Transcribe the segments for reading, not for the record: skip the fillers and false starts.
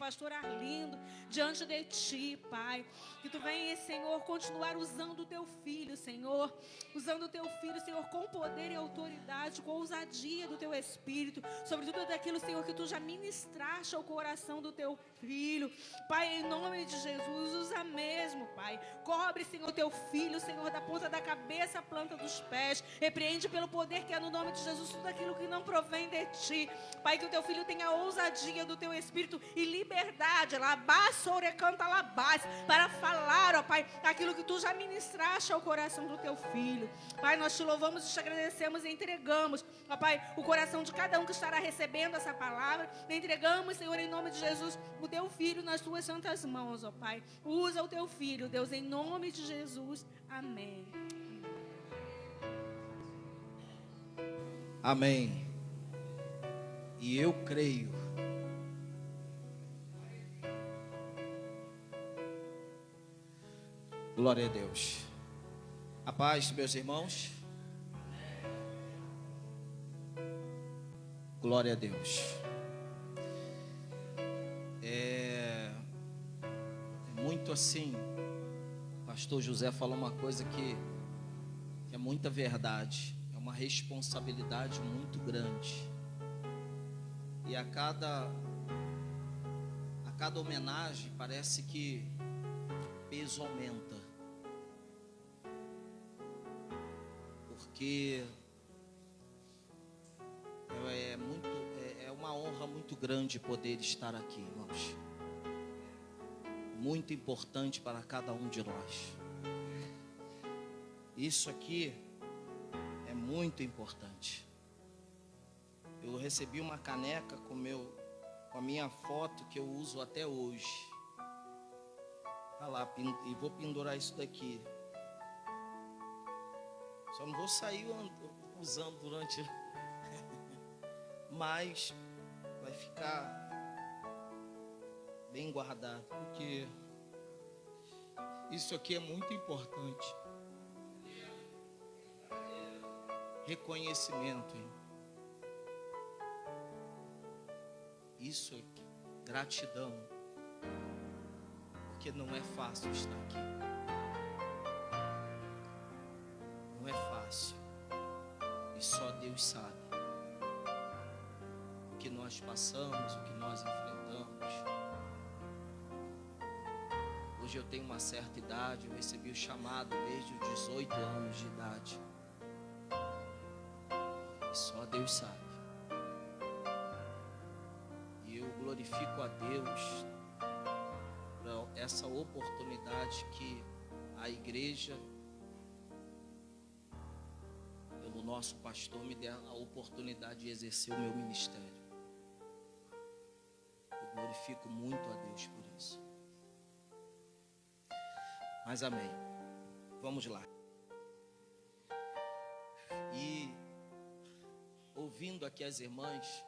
pastor Arlindo, diante de Ti, Pai. Que Tu venha, Senhor, continuar usando o Teu filho, Senhor. Usando o Teu filho, Senhor, com poder e autoridade, com ousadia do Teu Espírito. Sobre tudo daquilo, Senhor, que Tu já ministraste ao coração do Teu filho. Pai, em nome de Jesus, usa mesmo, Pai. Cobre, Senhor, Teu filho, Senhor, da ponta da cabeça à planta dos pés. Repreende pelo poder que é no nome de Jesus tudo aquilo que não provém de Ti. Pai, que o Teu filho tenha a ousadia do Teu Espírito e liberdade, para falar, ó Pai, aquilo que Tu já ministraste ao coração do Teu filho. Pai, nós Te louvamos e Te agradecemos e entregamos, ó Pai, o coração de cada um que estará recebendo essa palavra. Entregamos, Senhor, em nome de Jesus, o Teu filho nas Tuas santas mãos, ó Pai. Usa o Teu filho, Deus, em nome de Jesus. Amém. Amém. E eu creio. Glória a Deus. A paz, meus irmãos. Glória a Deus. É muito assim. O pastor José falou uma coisa que é muita verdade. É uma responsabilidade muito grande. E a cada homenagem parece que o peso aumenta. Porque é uma honra muito grande poder estar aqui, irmãos. Muito importante para cada um de nós. Isso aqui é muito importante. Eu recebi uma caneca com a minha foto que eu uso até hoje. Tá lá, e vou pendurar isso daqui. Só não vou sair usando durante... Mas vai ficar bem guardado, porque isso aqui é muito importante. Reconhecimento, hein? Isso aqui, gratidão, porque não é fácil estar aqui. Não é fácil. E só Deus sabe o que nós passamos, o que nós enfrentamos. Hoje eu tenho uma certa idade, eu recebi o chamado desde os 18 anos de idade. E só Deus sabe. E eu glorifico a Deus por essa oportunidade que a igreja, pelo nosso pastor, me deu a oportunidade de exercer o meu ministério. Eu glorifico muito a Deus por isso. Mas amém. Vamos lá. E ouvindo aqui as irmãs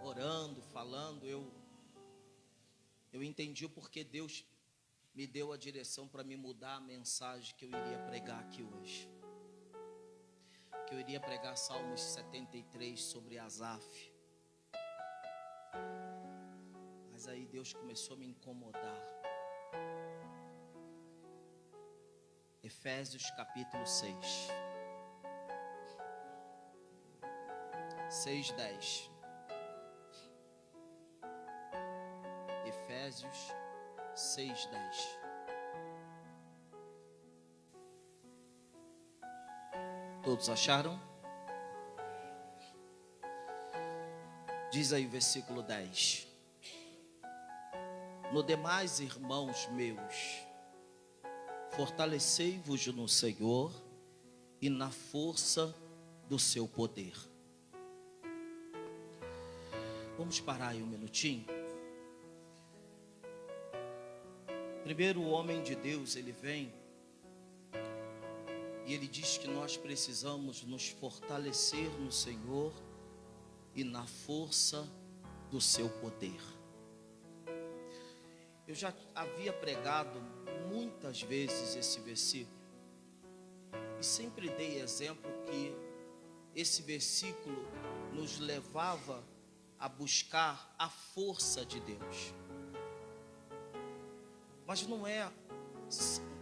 orando, falando, eu entendi o porquê Deus me deu a direção para me mudar a mensagem que eu iria pregar aqui hoje. Que eu iria pregar Salmos 73 sobre Asaf. Mas aí Deus começou a me incomodar. Efésios capítulo 6. 6:10. Efésios 6:10. Todos acharam? Diz aí o versículo 10. No demais, irmãos meus, fortalecei-vos no Senhor e na força do seu poder. Vamos parar aí um minutinho. Primeiro, o homem de Deus, ele vem e ele diz que nós precisamos nos fortalecer no Senhor e na força do seu poder. Eu já havia pregado muitas vezes esse versículo e sempre dei exemplo que esse versículo nos levava a buscar a força de Deus. Mas não é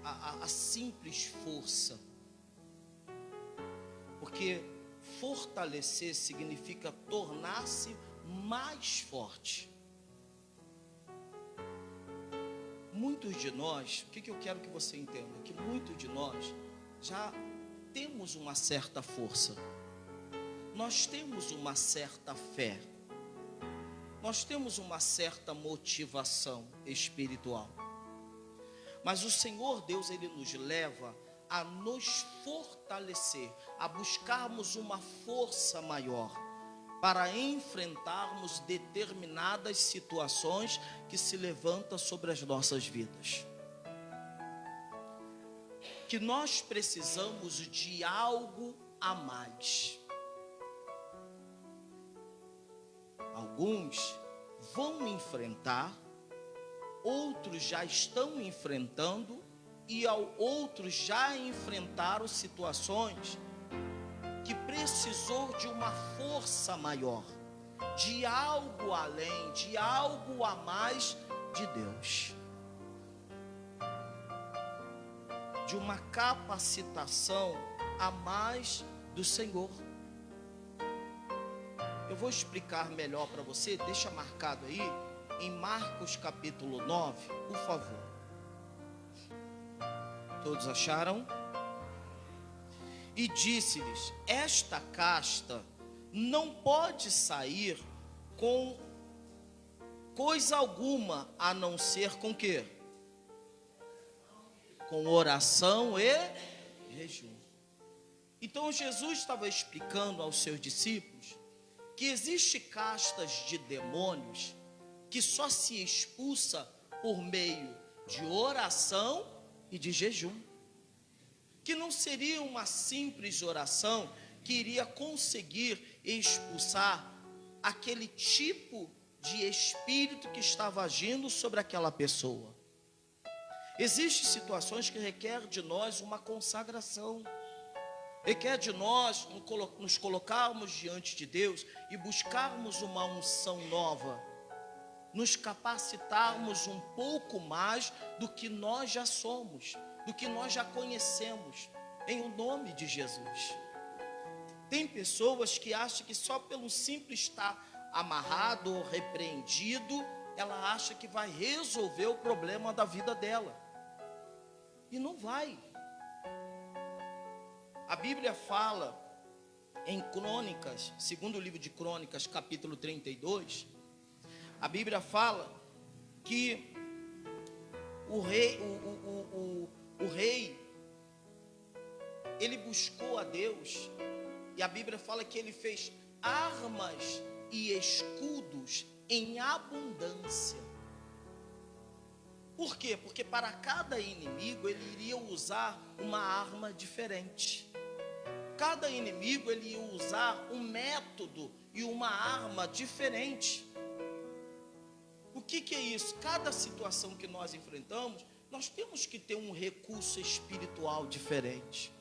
a simples força. Porque fortalecer significa tornar-se mais forte. Muitos de nós, o que eu quero que você entenda? Que muitos de nós já temos uma certa força. Nós temos uma certa fé. Nós temos uma certa motivação espiritual. Mas o Senhor Deus, Ele nos leva a nos fortalecer, a buscarmos uma força maior para enfrentarmos determinadas situações que se levantam sobre as nossas vidas. Que nós precisamos de algo a mais. Alguns vão enfrentar, outros já estão enfrentando, e outros já enfrentaram situações que precisou de uma força maior, de algo além, de algo a mais de Deus, de uma capacitação a mais do Senhor. Eu vou explicar melhor para você, deixa marcado aí, em Marcos capítulo 9, por favor. Todos acharam? E disse-lhes: esta casta não pode sair com coisa alguma, a não ser com quê? Com oração e jejum. Então Jesus estava explicando aos seus discípulos que existe castas de demônios que só se expulsa por meio de oração e de jejum. Que não seria uma simples oração que iria conseguir expulsar aquele tipo de espírito que estava agindo sobre aquela pessoa. Existem situações que requerem de nós uma consagração, requer de nós nos colocarmos diante de Deus e buscarmos uma unção nova, nos capacitarmos um pouco mais do que nós já somos, do que nós já conhecemos, em o nome de Jesus. Tem pessoas que acham que só pelo simples estar amarrado ou repreendido, ela acha que vai resolver o problema da vida dela. E não vai. A Bíblia fala em Crônicas, segundo o livro de Crônicas, capítulo 32, a Bíblia fala que o rei, ele buscou a Deus, e a Bíblia fala que ele fez armas e escudos em abundância. Por quê? Porque para cada inimigo ele iria usar uma arma diferente. Cada inimigo ele ia usar um método e uma arma diferente. O que é isso? Cada situação que nós enfrentamos, nós temos que ter um recurso espiritual diferente,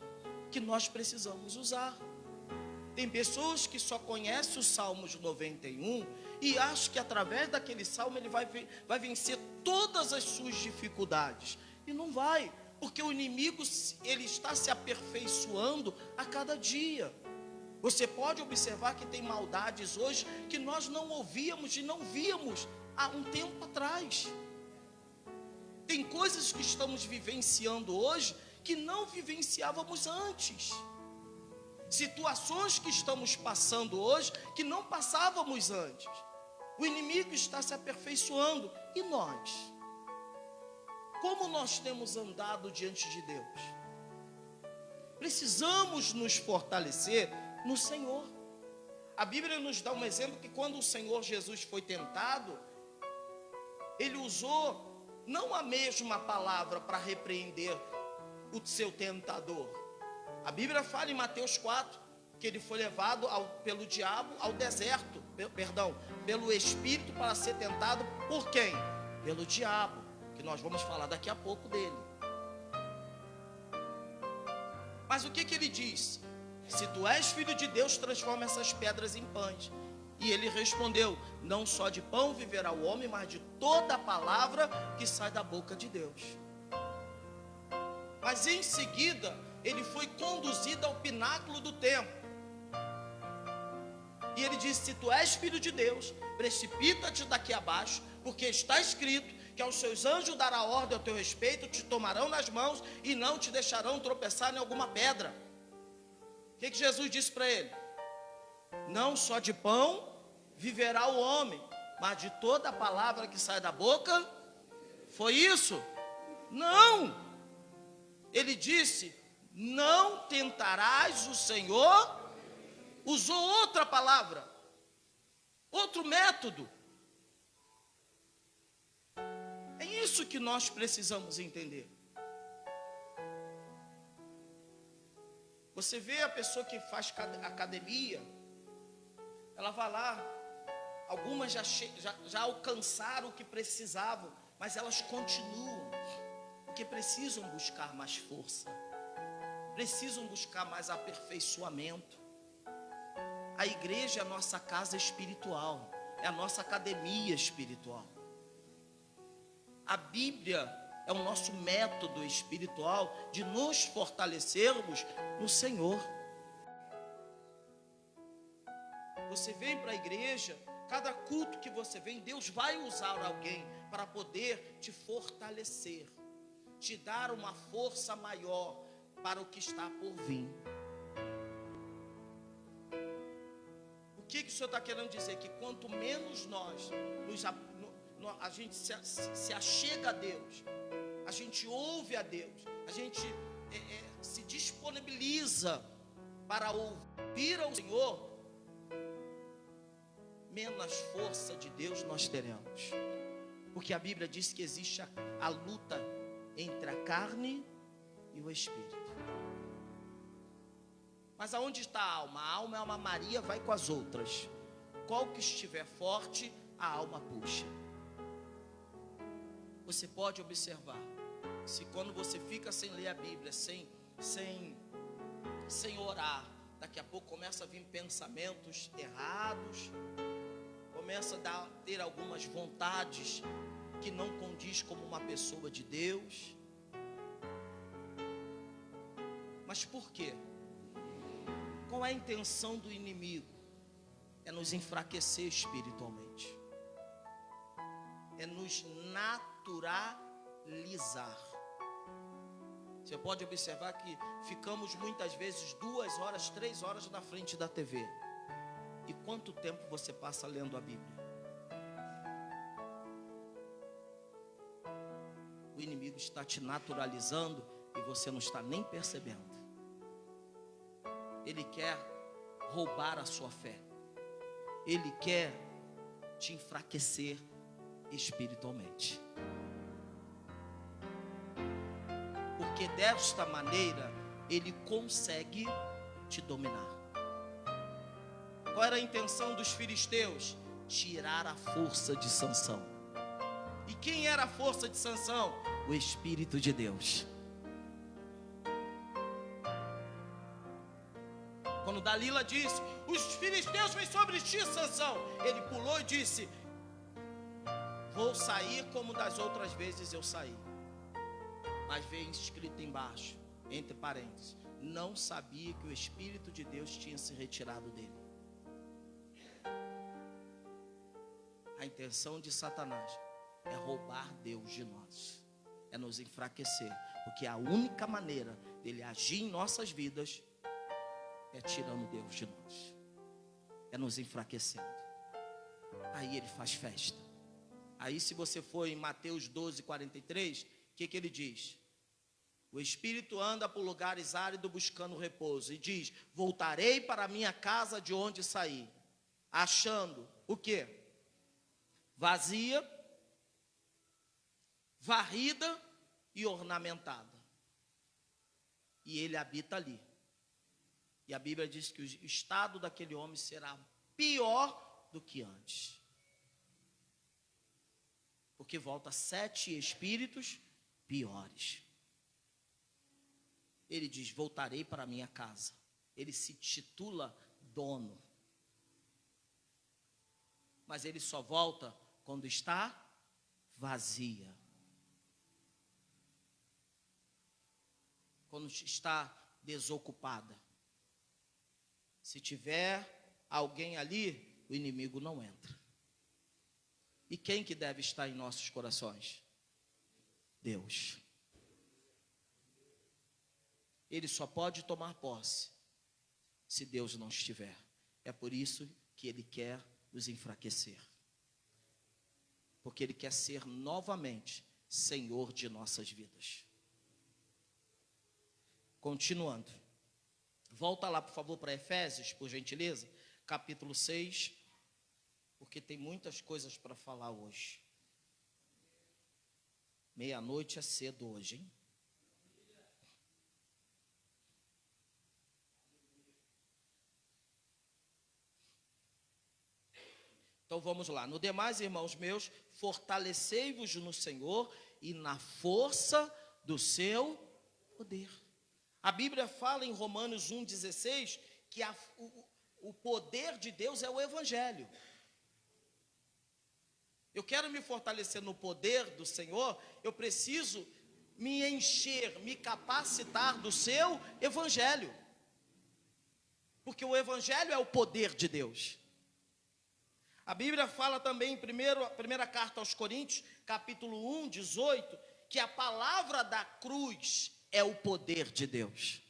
que nós precisamos usar. Tem pessoas que só conhecem o Salmos 91 e acham que através daquele salmo ele vai vencer todas as suas dificuldades. E não vai, porque o inimigo ele está se aperfeiçoando a cada dia. Você pode observar que tem maldades hoje que nós não ouvíamos e não víamos há um tempo atrás. Tem coisas que estamos vivenciando hoje que não vivenciávamos antes. Situações que estamos passando hoje que não passávamos antes. O inimigo está se aperfeiçoando. E nós? Como nós temos andado diante de Deus? Precisamos nos fortalecer no Senhor. A Bíblia nos dá um exemplo que quando o Senhor Jesus foi tentado, ele usou não a mesma palavra para repreender o seu tentador. A Bíblia fala em Mateus 4 que ele foi levado pelo diabo ao deserto, pelo Espírito para ser tentado por quem? Pelo diabo, que nós vamos falar daqui a pouco dele. Mas o que ele diz? Se tu és filho de Deus, transforma essas pedras em pães. E ele respondeu: não só de pão viverá o homem, mas de toda a palavra que sai da boca de Deus. Mas em seguida, ele foi conduzido ao pináculo do templo. E ele disse: se tu és filho de Deus, precipita-te daqui abaixo, porque está escrito que aos seus anjos dará ordem ao teu respeito, te tomarão nas mãos e não te deixarão tropeçar em alguma pedra. O que Jesus disse para ele? Não só de pão viverá o homem, mas de toda a palavra que sai da boca. Foi isso? Não. Ele disse: não tentarás o Senhor. Usou outra palavra, outro método. É isso que nós precisamos entender. Você vê a pessoa que faz academia, ela vai lá, algumas já alcançaram o que precisavam, mas elas continuam, porque precisam buscar mais força, precisam buscar mais aperfeiçoamento. A igreja é a nossa casa espiritual, é a nossa academia espiritual. A Bíblia é o nosso método espiritual de nos fortalecermos no Senhor. Você vem para a igreja, cada culto que você vem, Deus vai usar alguém para poder te fortalecer, te dar uma força maior para o que está por vir. O que o Senhor está querendo dizer? Que quanto menos a gente se achega a Deus, a gente ouve a Deus, a gente se disponibiliza para ouvir ao Senhor, menos força de Deus nós teremos. Porque a Bíblia diz que existe a luta entre a carne e o espírito. Mas aonde está a alma? A alma é uma Maria, vai com as outras. Qual que estiver forte, a alma puxa. Você pode observar, se quando você fica sem ler a Bíblia, sem orar, daqui a pouco começa a vir pensamentos errados, começa a ter algumas vontades que não condiz como uma pessoa de Deus. Mas por quê? Qual é a intenção do inimigo? É nos enfraquecer espiritualmente, é nos naturalizar. Você pode observar que ficamos muitas vezes 2 horas, 3 horas na frente da TV. E quanto tempo você passa lendo a Bíblia? O inimigo está te naturalizando e você não está nem percebendo. Ele quer roubar a sua fé. Ele quer te enfraquecer espiritualmente. Porque desta maneira ele consegue te dominar. Qual era a intenção dos filisteus? Tirar a força de Sansão. E quem era a força de Sansão? O Espírito de Deus. Quando Dalila disse: os filisteus vêm sobre ti, Sansão, ele pulou e disse: vou sair como das outras vezes eu saí. Mas veio escrito embaixo, entre parênteses: não sabia que o Espírito de Deus tinha se retirado dele. A intenção de Satanás é roubar Deus de nós, é nos enfraquecer, porque a única maneira dele agir em nossas vidas é tirando Deus de nós, é nos enfraquecendo. Aí ele faz festa. Aí se você for em Mateus 12:43, o que ele diz? O Espírito anda por lugares áridos buscando repouso e diz: voltarei para a minha casa de onde saí, achando o quê? Vazia, varrida e ornamentada. E ele habita ali. E a Bíblia diz que o estado daquele homem será pior do que antes. Porque volta 7 espíritos piores. Ele diz: voltarei para a minha casa. Ele se titula dono. mas ele só volta quando está vazia. Quando está desocupada. Se tiver alguém ali, o inimigo não entra. E quem que deve estar em nossos corações? Deus. Ele só pode tomar posse se Deus não estiver. É por isso que ele quer nos enfraquecer. Porque ele quer ser novamente Senhor de nossas vidas. Continuando. Volta lá, por favor, para Efésios, por gentileza, capítulo 6, porque tem muitas coisas para falar hoje. Meia-noite é cedo hoje, hein? Então vamos lá. No demais, irmãos meus, fortalecei-vos no Senhor e na força do seu poder. A Bíblia fala em Romanos 1,16 que o poder de Deus é o Evangelho. Eu quero me fortalecer no poder do Senhor, eu preciso me encher, me capacitar do seu Evangelho. Porque o Evangelho é o poder de Deus. A Bíblia fala também em primeira carta aos Coríntios, capítulo 1, 18, que a palavra da cruz é o poder de Deus,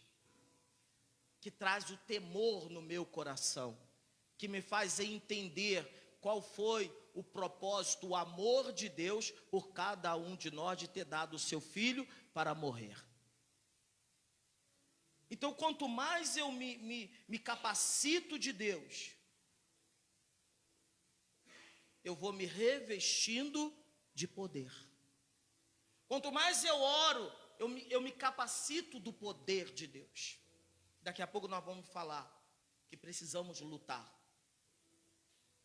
que traz o temor no meu coração, que me faz entender qual foi o propósito, o amor de Deus por cada um de nós de ter dado o seu filho para morrer. Então, quanto mais eu me capacito de Deus, eu vou me revestindo de poder. Quanto mais eu oro, eu me capacito do poder de Deus. Daqui a pouco nós vamos falar que precisamos lutar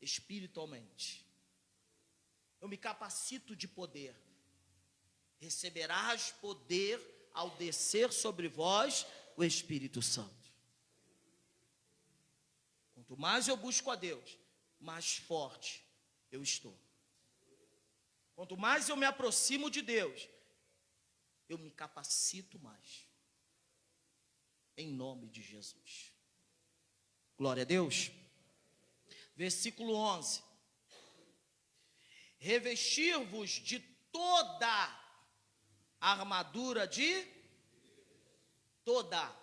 espiritualmente. Eu me capacito de poder. Receberás poder ao descer sobre vós o Espírito Santo. Quanto mais eu busco a Deus, mais forte eu estou. Quanto mais eu me aproximo de Deus, eu me capacito mais. Em nome de Jesus. Glória a Deus. Versículo 11. Revestir-vos de toda a armadura de toda.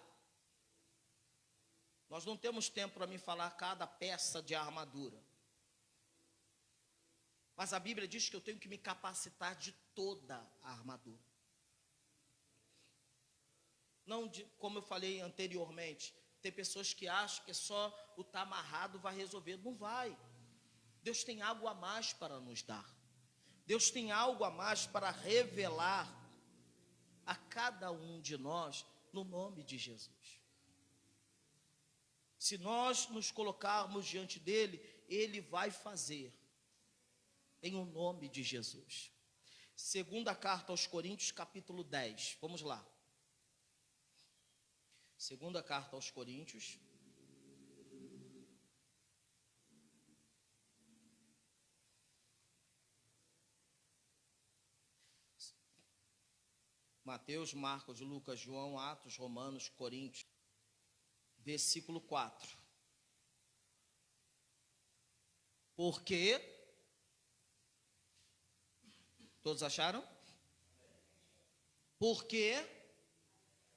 Nós não temos tempo para me falar cada peça de armadura. Mas a Bíblia diz que eu tenho que me capacitar de toda a armadura. Não, como eu falei anteriormente, tem pessoas que acham que só o estar amarrado vai resolver. Não vai. Deus tem algo a mais para nos dar. Deus tem algo a mais para revelar a cada um de nós, no nome de Jesus. Se nós nos colocarmos diante dele, ele vai fazer, em o nome de Jesus. Segunda carta aos Coríntios, capítulo 10, vamos lá. Segunda carta aos Coríntios, Mateus, Marcos, Lucas, João, Atos, Romanos, Coríntios, versículo 4. Porque, todos acharam? Porque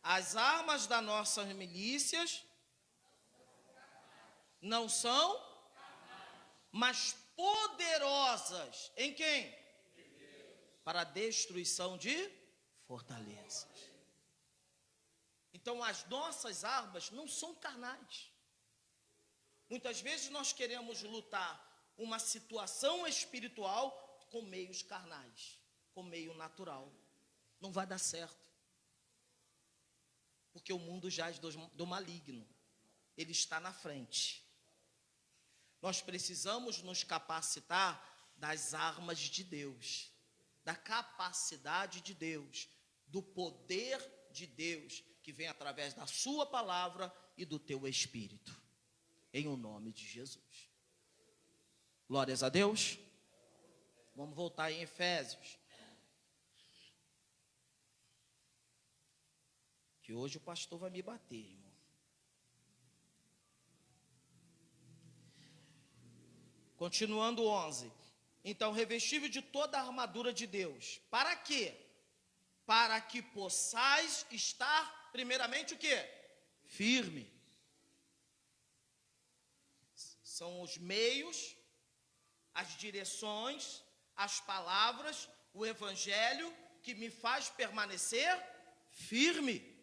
as armas das nossas milícias não são, mas poderosas em quem? Para a destruição de fortalezas. Então as nossas armas não são carnais. Muitas vezes nós queremos lutar uma situação espiritual com meios carnais, com meio natural. Não vai dar certo. Porque o mundo jaz do maligno. Ele está na frente. Nós precisamos nos capacitar das armas de Deus, da capacidade de Deus, do poder de Deus, que vem através da sua palavra e do teu espírito. Em o nome de Jesus. Glórias a Deus. Vamos voltar em Efésios. Que hoje o pastor vai me bater, irmão. Continuando 11. Então, revestível de toda a armadura de Deus. Para quê? Para que possais estar, primeiramente, o quê? Firme. São os meios, as direções, as palavras, o evangelho que me faz permanecer firme.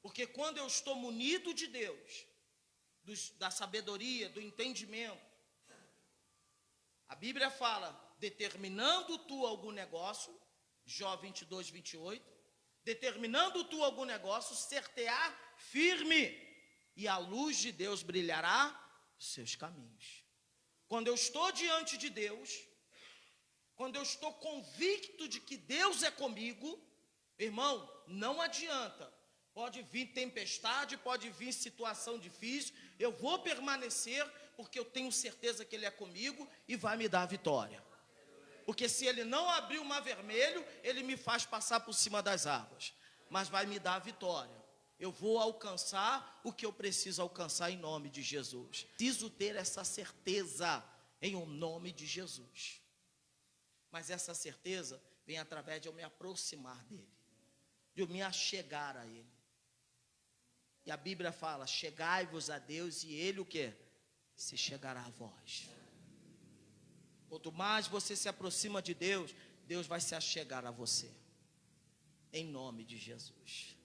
Porque quando eu estou munido de Deus, da sabedoria, do entendimento, a Bíblia fala, determinando tu algum negócio, Jó 22, 28, determinando tu algum negócio, ser-te-á firme, e a luz de Deus brilhará os seus caminhos. Quando eu estou diante de Deus, quando eu estou convicto de que Deus é comigo, irmão, não adianta. Pode vir tempestade, pode vir situação difícil, eu vou permanecer, porque eu tenho certeza que Ele é comigo e vai me dar a vitória. Porque se Ele não abrir o mar vermelho, Ele me faz passar por cima das águas, mas vai me dar a vitória. Eu vou alcançar o que eu preciso alcançar em nome de Jesus. Preciso ter essa certeza em o nome de Jesus. Mas essa certeza vem através de eu me aproximar dEle, de eu me achegar a Ele. E a Bíblia fala, chegai-vos a Deus e Ele o quê? Se chegará a vós. Quanto mais você se aproxima de Deus, Deus vai se achegar a você. Em nome de Jesus.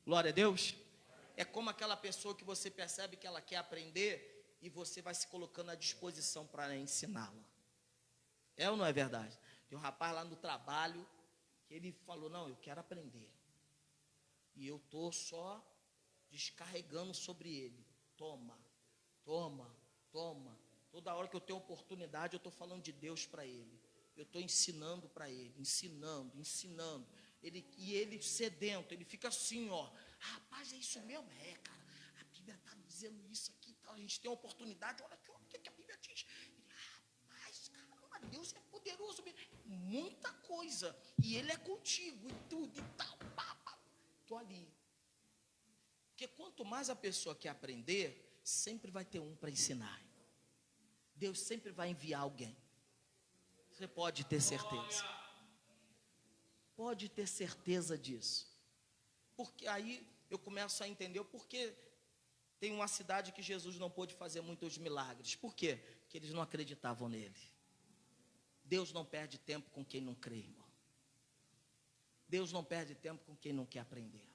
Glória a Deus. É como aquela pessoa que você percebe que ela quer aprender e você vai se colocando à disposição para ensiná-la. É ou não é verdade? Tem um rapaz lá no trabalho que ele falou, não, eu quero aprender. E eu estou só descarregando sobre ele. Toma, toma, toma. Toda hora que eu tenho oportunidade, eu estou falando de Deus para ele. Eu estou ensinando para ele, ensinando. E ele sedento, ele fica assim, ó. Rapaz, é isso mesmo? É, cara. A Bíblia está dizendo isso aqui e tal. A gente tem uma oportunidade, olha aqui, olha o que a Bíblia diz. Ele, rapaz, caramba, Deus é poderoso mesmo. Muita coisa. E Ele é contigo e tudo e tal. Estou ali. Porque quanto mais a pessoa quer aprender, sempre vai ter um para ensinar. Deus sempre vai enviar alguém. Você pode ter certeza. Pode ter certeza disso. Porque aí eu começo a entender o porquê tem uma cidade que Jesus não pôde fazer muitos milagres. Por quê? Porque eles não acreditavam nele. Deus não perde tempo com quem não crê, irmão. Deus não perde tempo com quem não quer aprender.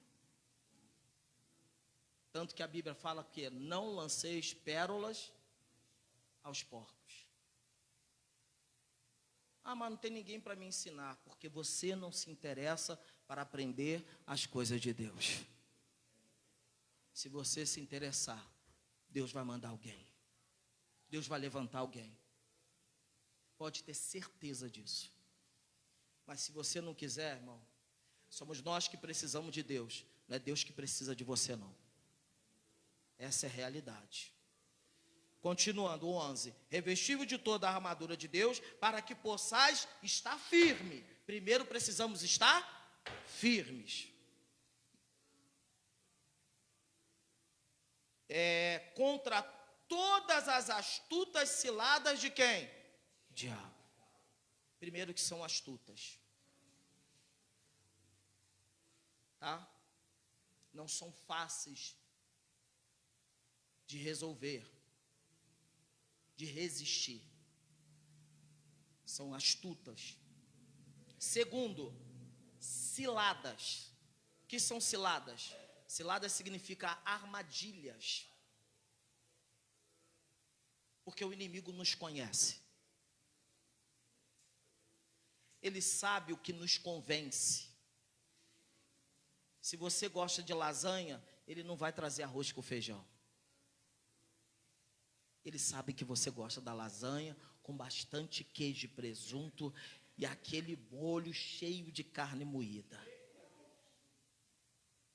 Tanto que a Bíblia fala que não lanceis pérolas aos porcos. Ah, mas não tem ninguém para me ensinar, porque você não se interessa para aprender as coisas de Deus. Se você se interessar, Deus vai mandar alguém. Deus vai levantar alguém. Pode ter certeza disso. Mas se você não quiser, irmão, somos nós que precisamos de Deus, não é Deus que precisa de você, não. Essa é a realidade. Continuando, 11. Revestível de toda a armadura de Deus, para que possais estar firme. Primeiro precisamos estar firmes. Contra todas as astutas ciladas de quem? Diabo. Primeiro que são astutas. Tá? Não são fáceis de resolver, de resistir. São astutas. Segundo, ciladas. O que são ciladas? Ciladas significa armadilhas. Porque o inimigo nos conhece. Ele sabe o que nos convence. Se você gosta de lasanha, ele não vai trazer arroz com feijão. Ele sabe que você gosta da lasanha com bastante queijo e presunto e aquele molho cheio de carne moída.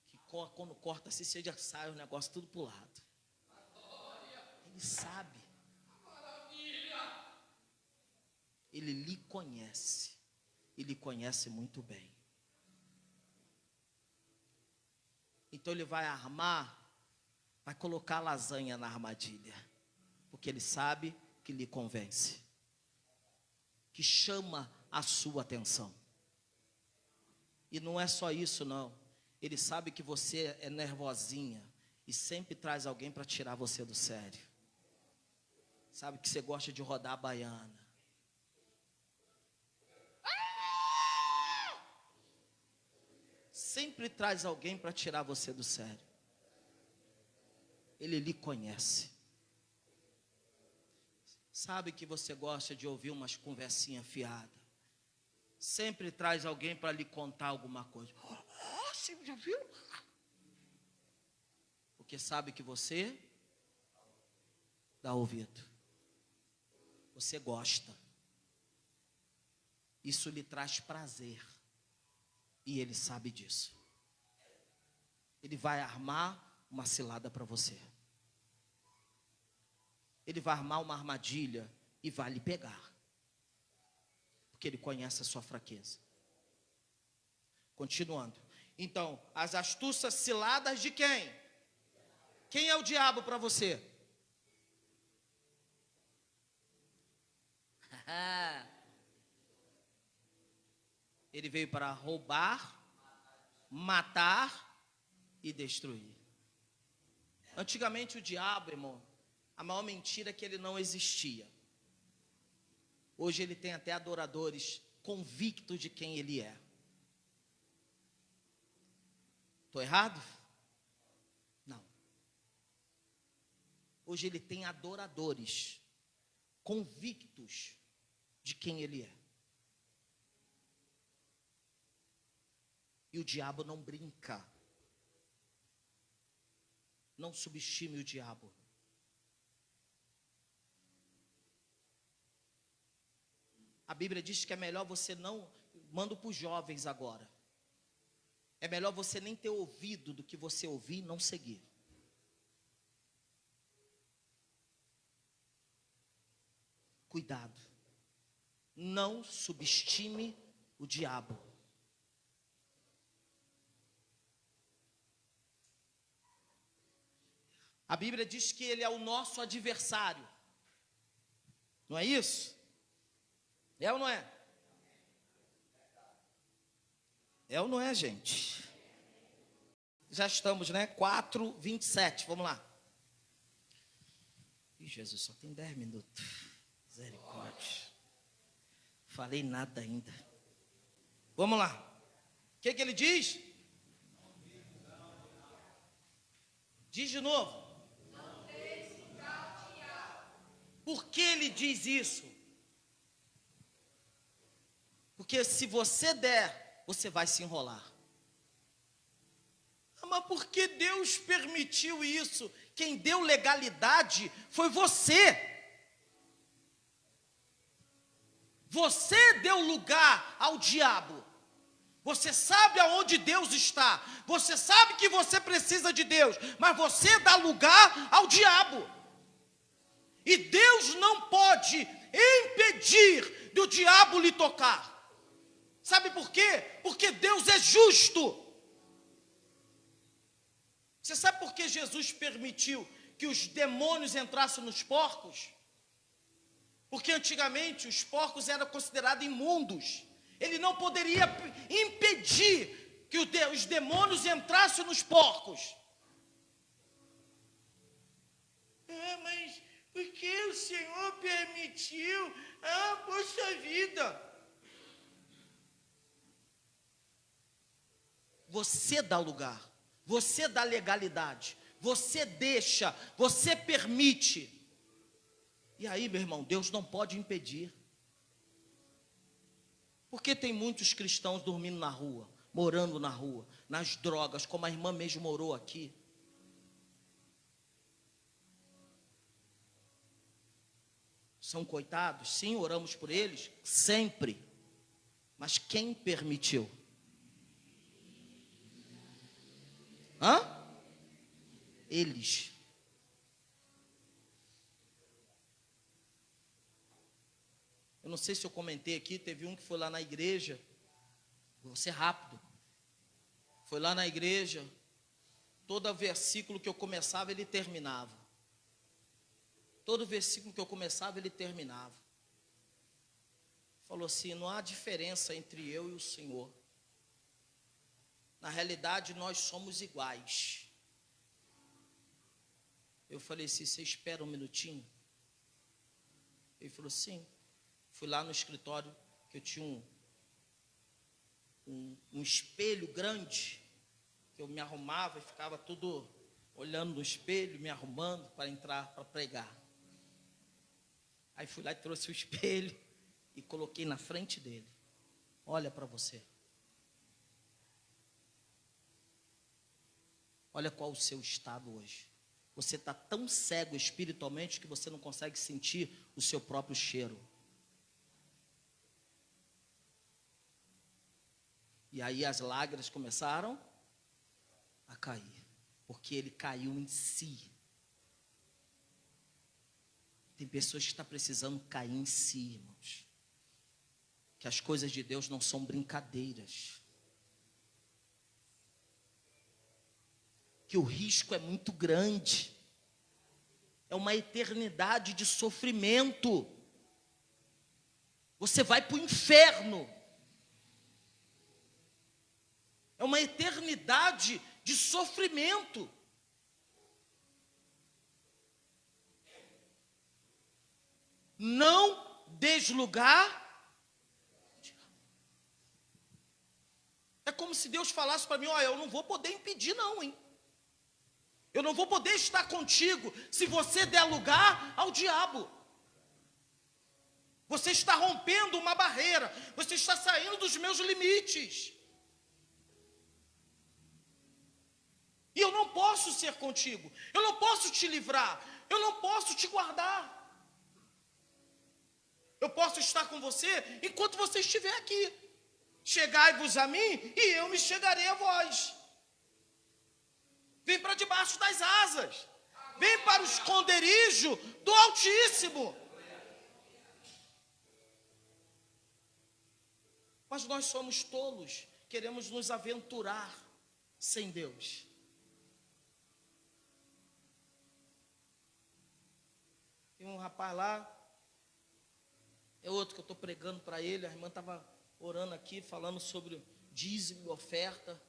Que quando corta assim, você já sai o negócio tudo pro lado. Ele sabe. Ele lhe conhece. E lhe conhece muito bem. Então ele vai armar, vai colocar lasanha na armadilha. Porque ele sabe que lhe convence. Que chama a sua atenção. E não é só isso não. Ele sabe que você é nervosinha. E sempre traz alguém para tirar você do sério. Sabe que você gosta de rodar a baiana. Sempre traz alguém para tirar você do sério. Ele lhe conhece. Sabe que você gosta de ouvir umas conversinhas fiadas. Sempre traz alguém para lhe contar alguma coisa. Você já viu? Porque sabe que você dá ouvido. Você gosta. Isso lhe traz prazer. E ele sabe disso. Ele vai armar uma cilada para você. Ele vai armar uma armadilha e vai lhe pegar. Porque ele conhece a sua fraqueza. Continuando. Então, as astúcias ciladas de quem? Quem é o diabo para você? Ele veio para roubar, matar e destruir. Antigamente o diabo, irmão, a maior mentira é que ele não existia. Hoje ele tem até adoradores convictos de quem ele é. Estou errado? Não. Hoje ele tem adoradores convictos de quem ele é. E o diabo não brinca. Não subestime o diabo. A Bíblia diz que é melhor você não... Mando para os jovens agora. É melhor você nem ter ouvido do que você ouvir e não seguir. Cuidado. Não subestime o diabo. A Bíblia diz que ele é o nosso adversário. Não é isso? É ou não é? É ou não é, gente? Já estamos, né? 4:27, vamos lá. Ih, Jesus, só tem 10 minutos. Misericórdia. Falei nada ainda. Vamos lá. O que ele diz? Diz de novo. Por que ele diz isso? Porque se você der, você vai se enrolar. Mas por que Deus permitiu isso? Quem deu legalidade foi você. Você deu lugar ao diabo. Você sabe aonde Deus está. Você sabe que você precisa de Deus. Mas você dá lugar ao diabo. E Deus não pode impedir do diabo lhe tocar. Sabe por quê? Porque Deus é justo. Você sabe por que Jesus permitiu que os demônios entrassem nos porcos? Porque antigamente os porcos eram considerados imundos. Ele não poderia impedir que os demônios entrassem nos porcos. Mas por que o Senhor permitiu? Poxa vida. Você dá lugar. Você dá legalidade. Você deixa. Você permite. E aí, meu irmão, Deus não pode impedir. Porque tem muitos cristãos dormindo na rua, morando na rua, nas drogas, como a irmã mesmo morou aqui. São coitados? Sim, oramos por eles, sempre. Mas quem permitiu? Eles. Eu não sei se eu comentei aqui, teve um que foi lá na igreja, vou ser rápido, foi lá na igreja, todo versículo que eu começava, ele terminava. Todo versículo que eu começava, ele terminava. Falou assim, não há diferença entre eu e o Senhor. Na realidade, nós somos iguais. Eu falei assim, você espera um minutinho? Ele falou, sim. Fui lá no escritório, que eu tinha um espelho grande, que eu me arrumava e ficava tudo olhando no espelho, me arrumando para entrar, para pregar. Aí fui lá e trouxe o espelho e coloquei na frente dele. Olha para você. Olha qual o seu estado hoje. Você está tão cego espiritualmente que você não consegue sentir o seu próprio cheiro. E aí as lágrimas começaram a cair, porque ele caiu em si. Tem pessoas que estão precisando cair em si, irmãos. Que as coisas de Deus não são brincadeiras. Que o risco é muito grande. É uma eternidade de sofrimento. Você vai para o inferno. É uma eternidade de sofrimento. Não deslugar. É como se Deus falasse para mim, olha, eu não vou poder impedir não, hein? Eu não vou poder estar contigo se você der lugar ao diabo. Você está rompendo uma barreira. Você está saindo dos meus limites. E eu não posso ser contigo. Eu não posso te livrar. Eu não posso te guardar. Eu posso estar com você enquanto você estiver aqui. Chegai-vos a mim e eu me chegarei a vós. Vem para debaixo das asas. Vem para o esconderijo do Altíssimo. Mas nós somos tolos. Queremos nos aventurar sem Deus. Tem um rapaz lá, é outro que eu estou pregando para ele, a irmã estava orando aqui, falando sobre dízimo e oferta,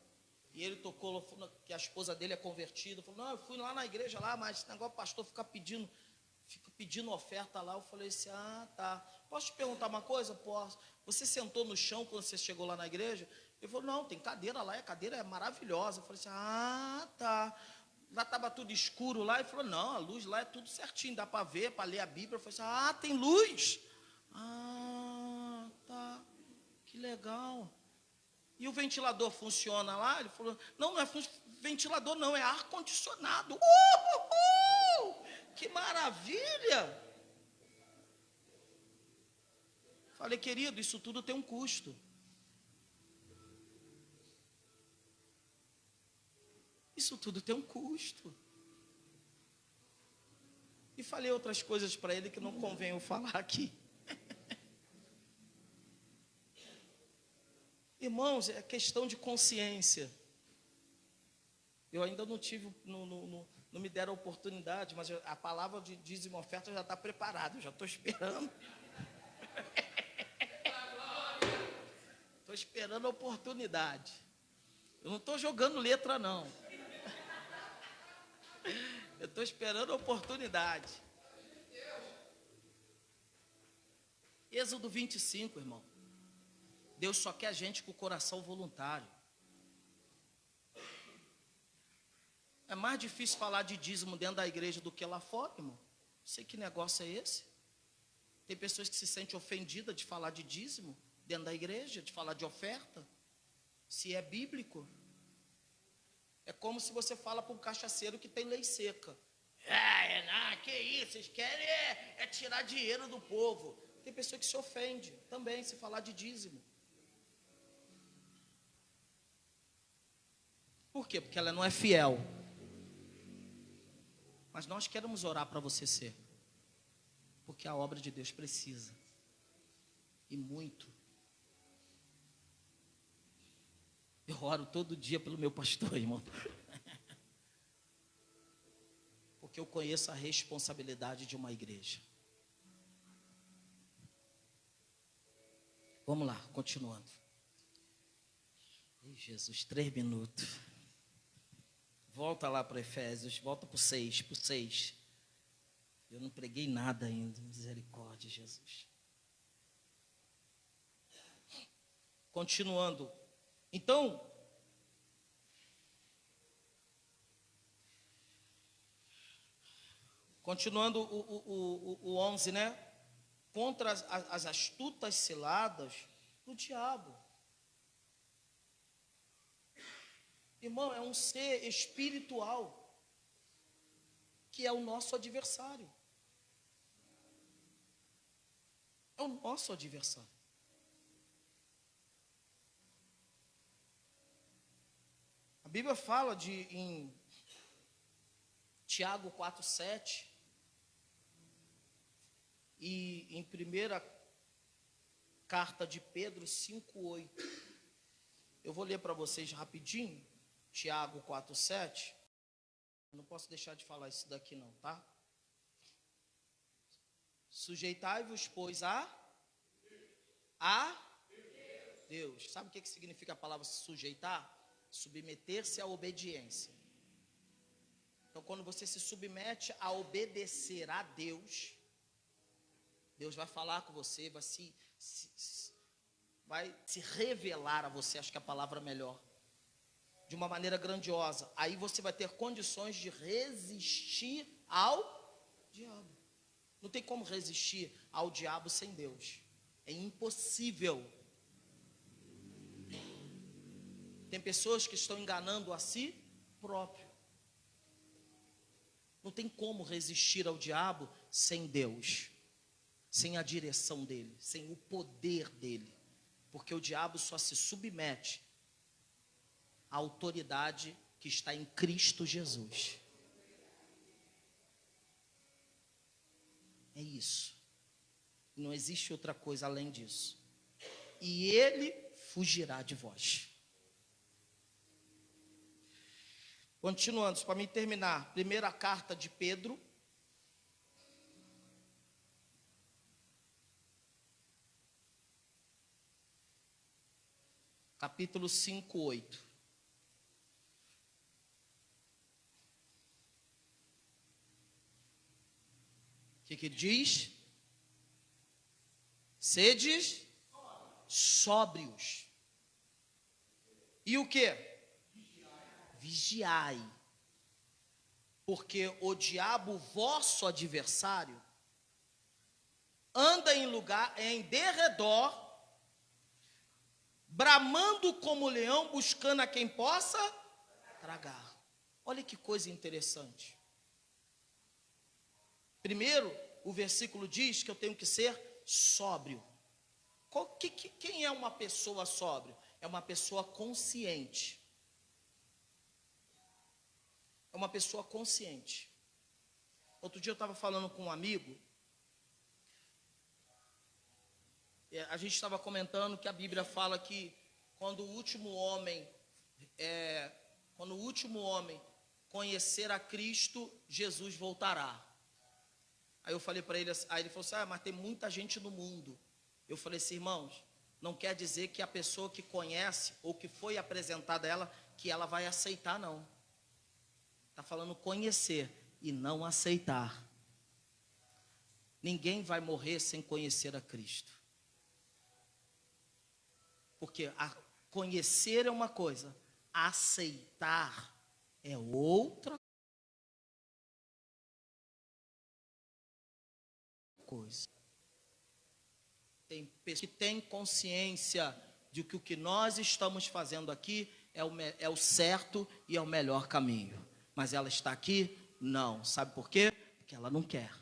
e ele tocou, que a esposa dele é convertida, falou, não, eu fui lá na igreja lá, mas esse negócio, o pastor fica pedindo oferta lá. Eu falei assim, ah, tá, posso te perguntar uma coisa? Posso. Você sentou no chão quando você chegou lá na igreja? Ele falou, não, tem cadeira lá, a cadeira é maravilhosa. Eu falei assim, ah, tá. Lá estava tudo escuro lá. Ele falou, não, a luz lá é tudo certinho, dá para ver, para ler a Bíblia. Eu falei assim, ah, tem luz? Ah, tá, que legal. E o ventilador funciona lá? Ele falou, não, não é ventilador não, é ar-condicionado. Que maravilha! Falei, querido, isso tudo tem um custo. Isso tudo tem um custo. E falei outras coisas para ele que não convém eu falar aqui. Irmãos, é questão de consciência. Eu ainda não tive, não me deram a oportunidade, mas a palavra de dízimo e oferta já está preparada, eu já estou esperando. Estou esperando a oportunidade. Eu não estou jogando letra, não. Eu estou esperando a oportunidade. Êxodo 25, irmão. Deus só quer a gente com o coração voluntário. É mais difícil falar de dízimo dentro da igreja do que lá fora, irmão. Não sei que negócio é esse. Tem pessoas que se sentem ofendidas de falar de dízimo dentro da igreja, de falar de oferta. Se é bíblico. É como se você fala para um cachaceiro que tem lei seca. Que isso, vocês querem é tirar dinheiro do povo. Tem pessoa que se ofende também se falar de dízimo. Por quê? Porque ela não é fiel. Mas nós queremos orar para você ser. Porque a obra de Deus precisa. E muito. Eu oro todo dia pelo meu pastor, irmão. Porque eu conheço a responsabilidade de uma igreja. Vamos lá, continuando. Ei, Jesus, 3 minutos. Volta lá para Efésios, volta para o 6. Eu não preguei nada ainda, misericórdia, Jesus. Continuando. Então, continuando o 11, né? Contra as astutas ciladas do diabo. Irmão, é um ser espiritual que é o nosso adversário. É o nosso adversário. A Bíblia fala em Tiago 4:7 e em primeira carta de Pedro 5:8. Eu vou ler para vocês rapidinho, Tiago 4:7. Não posso deixar de falar isso daqui não, tá? Sujeitai-vos, pois, a Deus. Sabe o que significa a palavra sujeitar? Submeter-se à obediência. Então, quando você se submete a obedecer a Deus, Deus vai falar com você, vai se revelar a você, acho que a palavra é melhor, de uma maneira grandiosa. Aí você vai ter condições de resistir ao diabo. Não tem como resistir ao diabo sem Deus. É impossível. Tem pessoas que estão enganando a si próprio. Não tem como resistir ao diabo sem Deus, sem a direção dele, sem o poder dele. Porque o diabo só se submete à autoridade que está em Cristo Jesus. É isso. Não existe outra coisa além disso. E ele fugirá de vós. Continuando, para mim terminar, primeira carta de Pedro, capítulo 5:8. O que diz? Sedes sóbrios. E o que? Vigiai. Porque o diabo, vosso adversário, anda em derredor, bramando como leão, buscando a quem possa tragar. Olha que coisa interessante. Primeiro, o versículo diz que eu tenho que ser sóbrio. Quem é uma pessoa sóbria? É uma pessoa consciente. É uma pessoa consciente. Outro dia eu estava falando com um amigo. A gente estava comentando que a Bíblia fala que quando o último homem conhecer a Cristo, Jesus voltará. Aí eu falei para ele, aí ele falou assim, mas tem muita gente no mundo. Eu falei assim, irmãos, não quer dizer que a pessoa que conhece, ou que foi apresentada a ela, que ela vai aceitar, não. Está falando conhecer e não aceitar. Ninguém vai morrer sem conhecer a Cristo. Porque conhecer é uma coisa, aceitar é outra coisa. Tem pessoas que têm consciência de que o que nós estamos fazendo aqui é o certo e é o melhor caminho. Mas ela está aqui? Não. Sabe por quê? Porque ela não quer.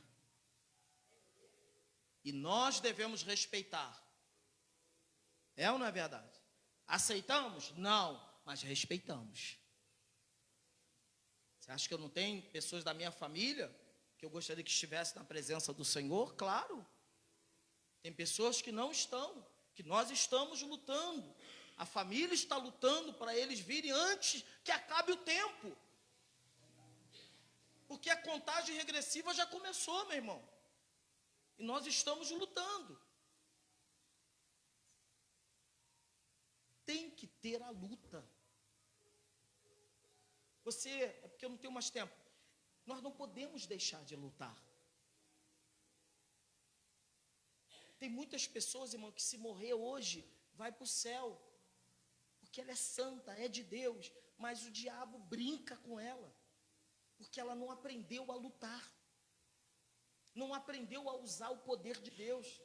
E nós devemos respeitar. É ou não é verdade? Aceitamos? Não, mas respeitamos. Você acha que eu não tenho pessoas da minha família que eu gostaria que estivesse na presença do Senhor? Claro. Tem pessoas que não estão, que nós estamos lutando. A família está lutando para eles virem antes que acabe o tempo. Porque a contagem regressiva já começou, meu irmão. E nós estamos lutando. Tem que ter a luta. É porque eu não tenho mais tempo. Nós não podemos deixar de lutar. Tem muitas pessoas, irmão, que se morrer hoje, vai para o céu. Porque ela é santa, é de Deus. Mas o diabo brinca com ela. Porque ela não aprendeu a lutar. Não aprendeu a usar o poder de Deus.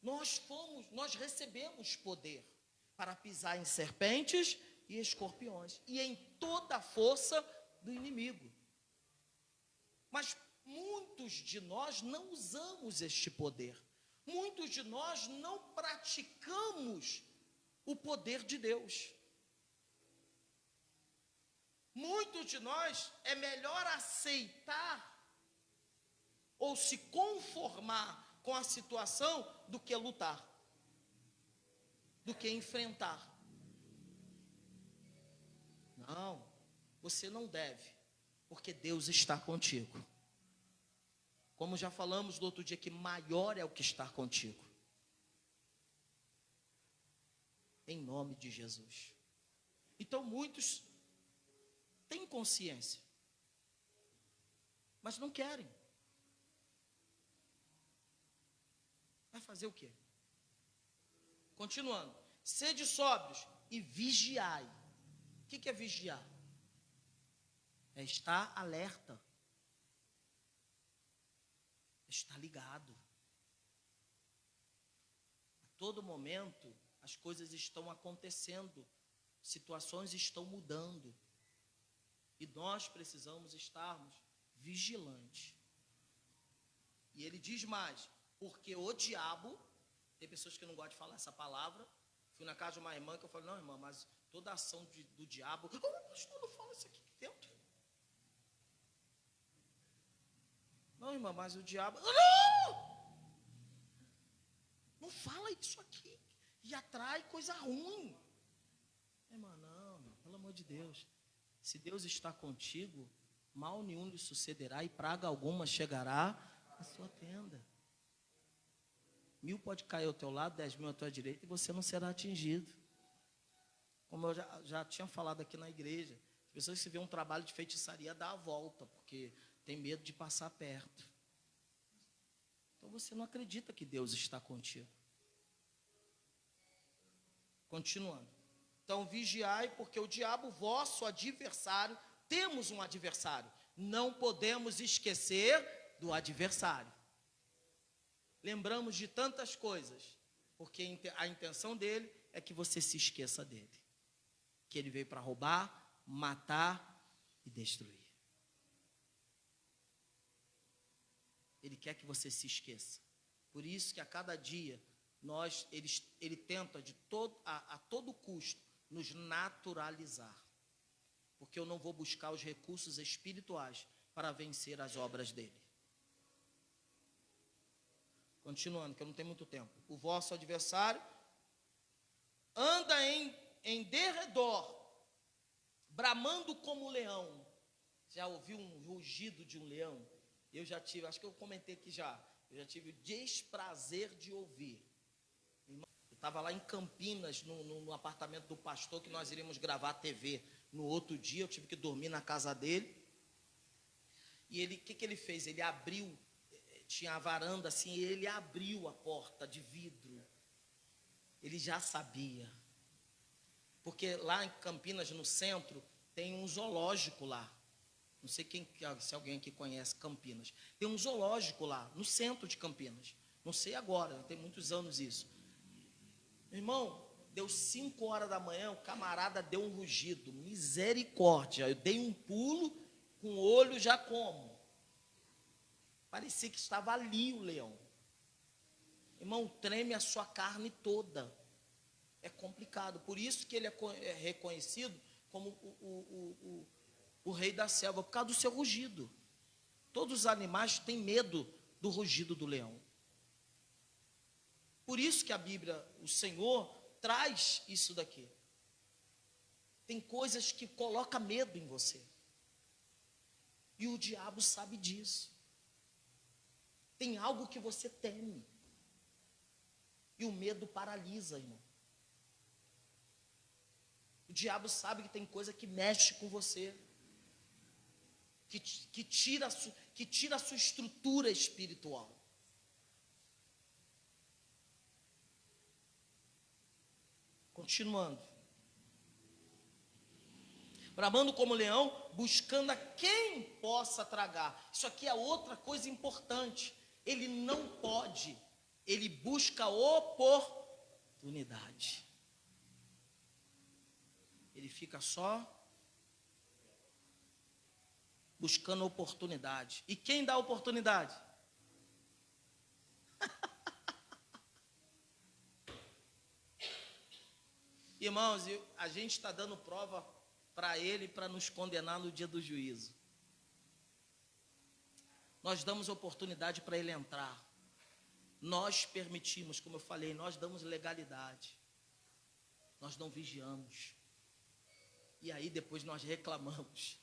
Nós recebemos poder para pisar em serpentes e escorpiões e em toda a força do inimigo. Mas muitos de nós não usamos este poder. Muitos de nós não praticamos o poder de Deus. Muitos de nós é melhor aceitar ou se conformar com a situação do que lutar, do que enfrentar. Não, você não deve, porque Deus está contigo. Como já falamos no outro dia, que maior é o que está contigo. Em nome de Jesus. Então muitos têm consciência, mas não querem. Vai fazer o quê? Continuando. Sede sóbrios e vigiai. O que é vigiar? É estar alerta. É estar ligado. A todo momento, as coisas estão acontecendo. Situações estão mudando. E nós precisamos estarmos vigilantes. E ele diz mais, porque o diabo, tem pessoas que não gostam de falar essa palavra. Fui na casa de uma irmã que eu falei, não, irmã, mas toda ação do diabo, pastor, não fala isso aqui dentro. Não, irmã, mas o diabo, não fala isso aqui. E atrai coisa ruim. Irmã, não, pelo amor de Deus. Se Deus está contigo, mal nenhum lhe sucederá e praga alguma chegará à sua tenda. 1000 pode cair ao teu lado, 10.000 à tua direita e você não será atingido. Como eu já tinha falado aqui na igreja, as pessoas que vê um trabalho de feitiçaria dá a volta, porque tem medo de passar perto. Então você não acredita que Deus está contigo. Continuando. Então vigiai, porque o diabo, vosso adversário, temos um adversário. Não podemos esquecer do adversário. Lembramos de tantas coisas, porque a intenção dele é que você se esqueça dele. Que ele veio para roubar, matar e destruir. Ele quer que você se esqueça. Por isso que a cada dia, ele tenta a todo custo nos naturalizar. Porque eu não vou buscar os recursos espirituais para vencer as obras dele. Continuando, que eu não tenho muito tempo. O vosso adversário anda em derredor, bramando como leão. Já ouviu um rugido de um leão? Eu já tive, acho que eu comentei aqui já. Eu já tive o desprazer de ouvir. Eu estava lá em Campinas, no apartamento do pastor, que nós iríamos gravar TV. No outro dia, eu tive que dormir na casa dele. E ele, o que ele fez? Ele abriu, tinha a varanda assim, e ele abriu a porta de vidro. Ele já sabia. Porque lá em Campinas, no centro, tem um zoológico lá. Não sei se alguém aqui conhece Campinas. Tem um zoológico lá, no centro de Campinas. Não sei agora, tem muitos anos isso. Irmão, deu 5 horas da manhã, o camarada deu um rugido. Misericórdia, eu dei um pulo, com o olho já como. Parecia que estava ali o leão. Irmão, treme a sua carne toda. É complicado. Por isso que ele é reconhecido como o rei da selva, por causa do seu rugido. Todos os animais têm medo do rugido do leão. Por isso que a Bíblia, o Senhor, traz isso daqui. Tem coisas que colocam medo em você. E o diabo sabe disso. Tem algo que você teme. E o medo paralisa, irmão. O diabo sabe que tem coisa que mexe com você. Que tira a sua estrutura espiritual. Continuando. Bramando como leão, buscando a quem possa tragar. Isso aqui é outra coisa importante. Ele não pode, ele busca oportunidade. Ele fica só buscando oportunidade. E quem dá oportunidade? Irmãos, a gente está dando prova para ele para nos condenar no dia do juízo. Nós damos oportunidade para ele entrar. Nós permitimos, como eu falei, nós damos legalidade. Nós não vigiamos. E aí depois nós reclamamos.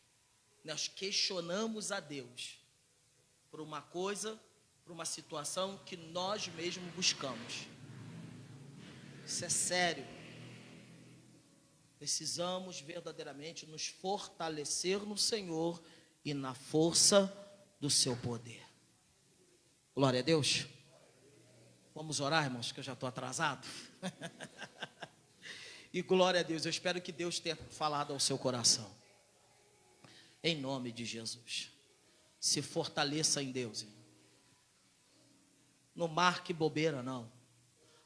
Nós questionamos a Deus por uma coisa, por uma situação que nós mesmos buscamos. Isso é sério. Precisamos verdadeiramente nos fortalecer no Senhor e na força do seu poder. Glória a Deus. Vamos orar, irmãos, que eu já estou atrasado. E glória a Deus, eu espero que Deus tenha falado ao seu coração. Em nome de Jesus. Se fortaleça em Deus, irmão. Não marque bobeira, não.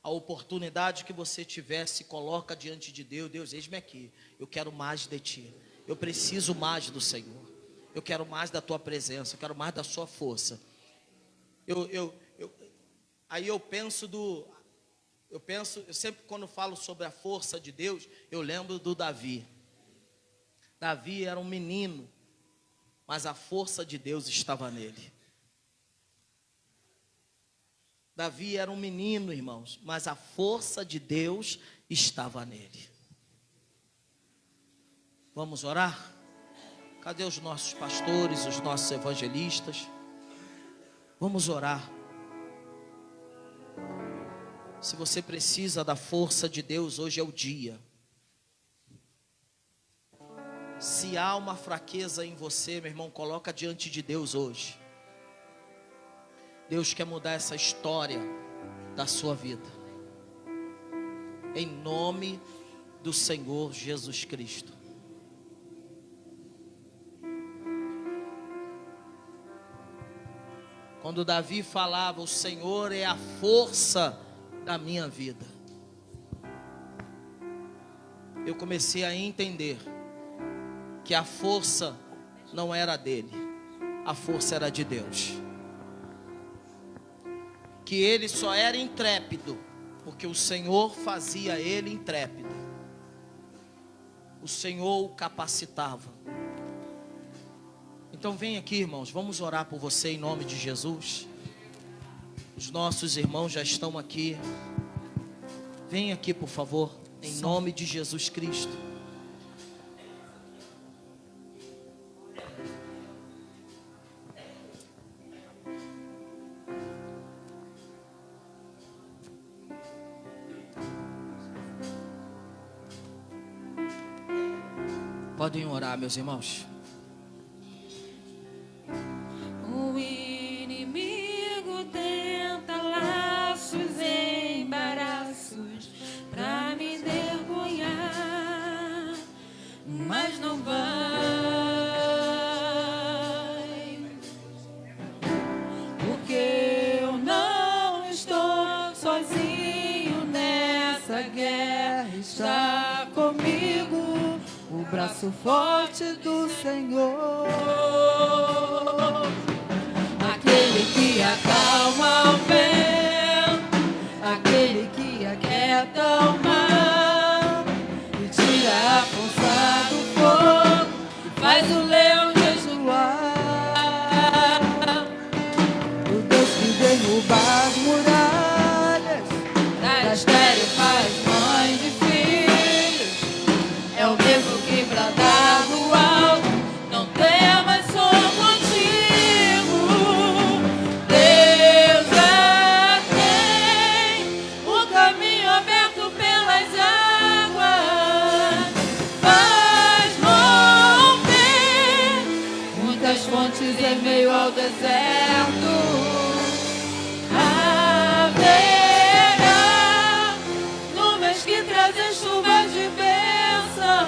A oportunidade que você tiver, se coloca diante de Deus. Deus, eis-me aqui, eu quero mais de ti. Eu preciso mais do Senhor. Eu quero mais da tua presença, eu quero mais da sua força. Aí eu sempre quando falo sobre a força de Deus, eu lembro do Davi. Davi era um menino, mas a força de Deus estava nele. Davi era um menino, irmãos, mas a força de Deus estava nele. Vamos orar? Cadê os nossos pastores, os nossos evangelistas? Vamos orar. Se você precisa da força de Deus, hoje é o dia. Se há uma fraqueza em você, meu irmão, coloca diante de Deus hoje. Deus quer mudar essa história da sua vida. Em nome do Senhor Jesus Cristo. Quando Davi falava, o Senhor é a força da minha vida, eu comecei a entender que a força não era dele, a força era de Deus. Que ele só era intrépido porque o Senhor fazia ele intrépido. O Senhor o capacitava. Então vem aqui, irmãos, vamos orar por você em nome de Jesus. Os nossos irmãos já estão aqui. Vem aqui, por favor, em nome de Jesus Cristo. Podem orar, meus irmãos. O inimigo tenta laços e embaraços pra me envergonhar, mas não vai, porque eu não estou sozinho nessa guerra, está comigo o braço forte do Senhor, aquele que acalma o vento, aquele que aquieta o mar e tira a força do fogo e faz o leão jejuar. mistério faz mãe de filhos. É o mesmo que bradar do alto. Não temas, sou contigo. Deus é quem o caminho aberto pelas águas faz romper muitas fontes em meio ao deserto. Haverá nuvens que trazem chuvas de bênção.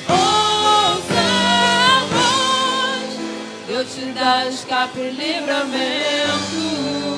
Ouçamos, Deus te dá escape e livramento.